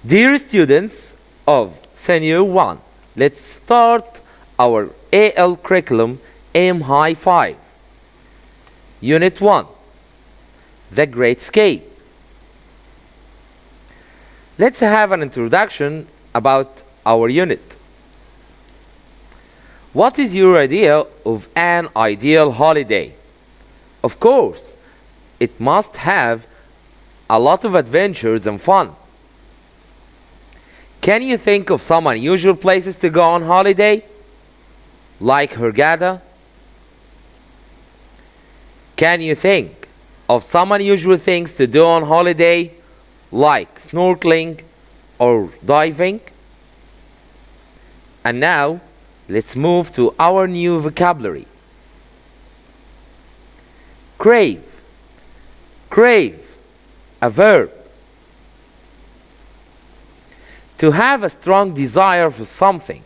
Dear students of Senior 1, let's start our AL curriculum Aim High 5. Unit 1, The Great Escape. Let's have an introduction about our unit. What is your idea of an ideal holiday? Of course, it must have a lot of adventures and fun. Can you think of some unusual places to go on holiday? Like Hurghada? Can you think of some unusual things to do on holiday? Like snorkeling or diving? And now, let's move to our new vocabulary. Crave. Crave, a verb. To have a strong desire for something.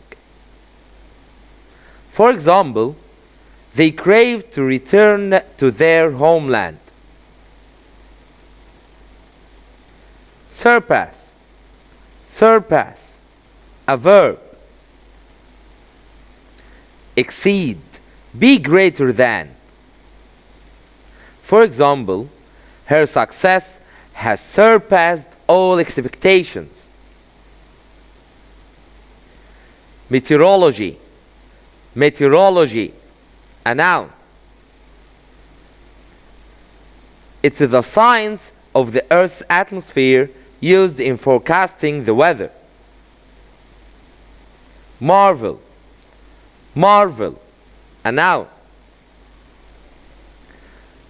For example, they crave to return to their homeland. Surpass. Surpass, a verb. Exceed, be greater than. For example, her success has surpassed all expectations. Meteorology. Meteorology, a noun. It's the science of the Earth's atmosphere used in forecasting the weather. Marvel. Marvel, a noun.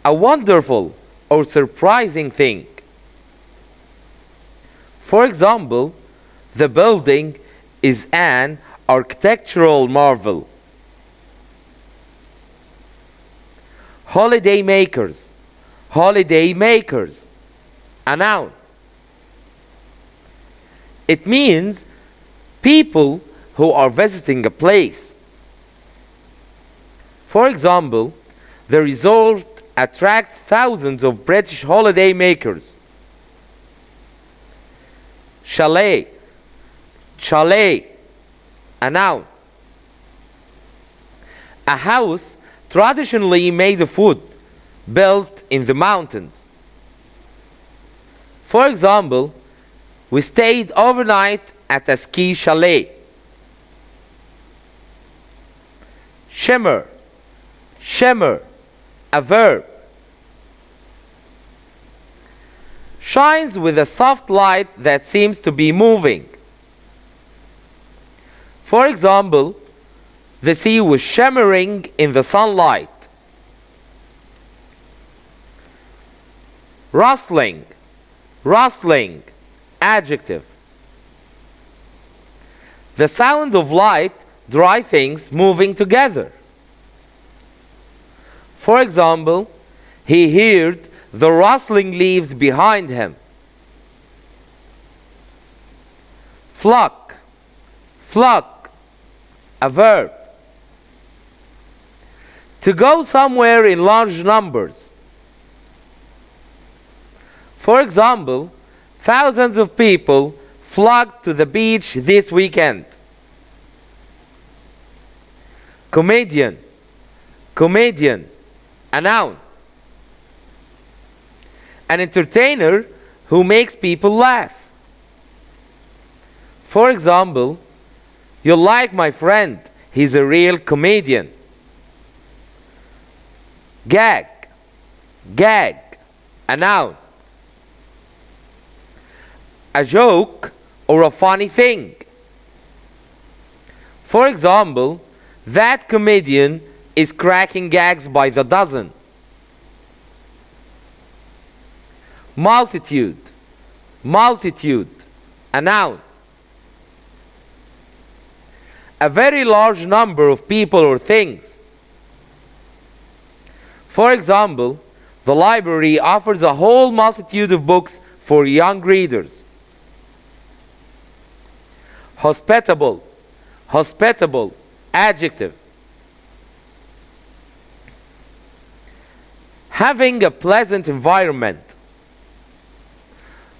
A wonderful or surprising thing. For example, the building is an architectural marvel. Holiday makers. Holiday makers, a noun. It means people who are visiting a place. For example, the resort attracts thousands of British holiday makers. Chalet. Chalet, a noun. A house traditionally made of wood, built in the mountains. For example, we stayed overnight at a ski chalet. Shimmer. Shimmer, a verb. Shines with a soft light that seems to be moving. For example, the sea was shimmering in the sunlight. Rustling. Rustling, adjective. The sound of light drives things moving together. For example, he heard the rustling leaves behind him. Flock. Flock, a verb. To go somewhere in large numbers. For example, thousands of people flocked to the beach this weekend. Comedian. Comedian, a noun. An entertainer who makes people laugh. For example, you like my friend, he's a real comedian. Gag. Gag, a noun. A joke or a funny thing. For example, that comedian is cracking gags by the dozen. Multitude. Multitude, a noun. A very large number of people or things. For example, the library offers a whole multitude of books for young readers. Hospitable. Hospitable, adjective. Having a pleasant environment.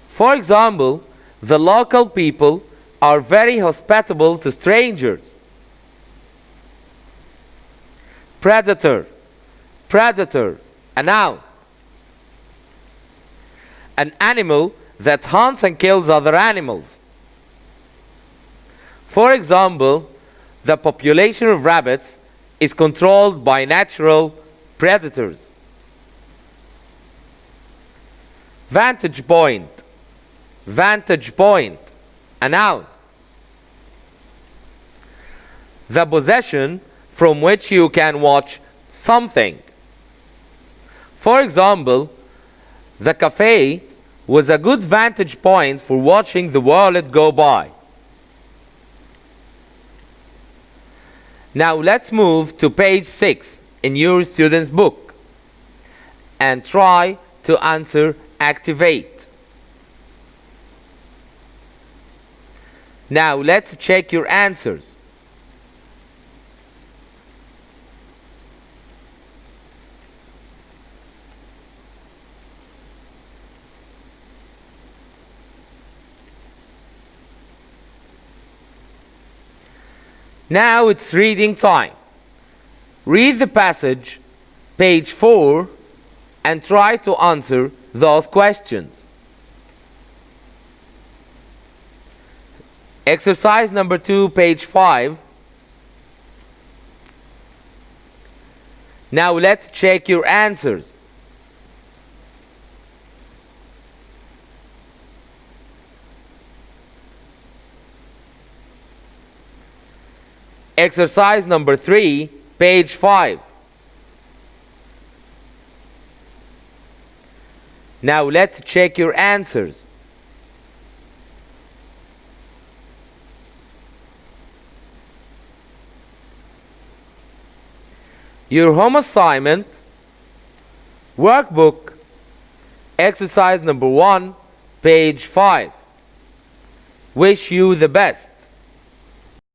For example, The local people are very hospitable to strangers. Predator. Predator. A noun. An animal that hunts and kills other animals. For example, the population of rabbits is controlled by natural predators. Vantage point. Vantage point. A noun. The possession from which you can watch something. For example, the cafe was a good vantage point for watching the world go by. Now let's move to page 6 in your student's book and try to answer activate. Now let's check your answers. Now it's reading time. Read the passage, page 4, and try to answer those questions. Exercise number 2, page 5. Now let's check your answers. Exercise number 3, page 5. Now let's check your answers. Your home assignment, workbook, exercise number 1, page 5. Wish you the best.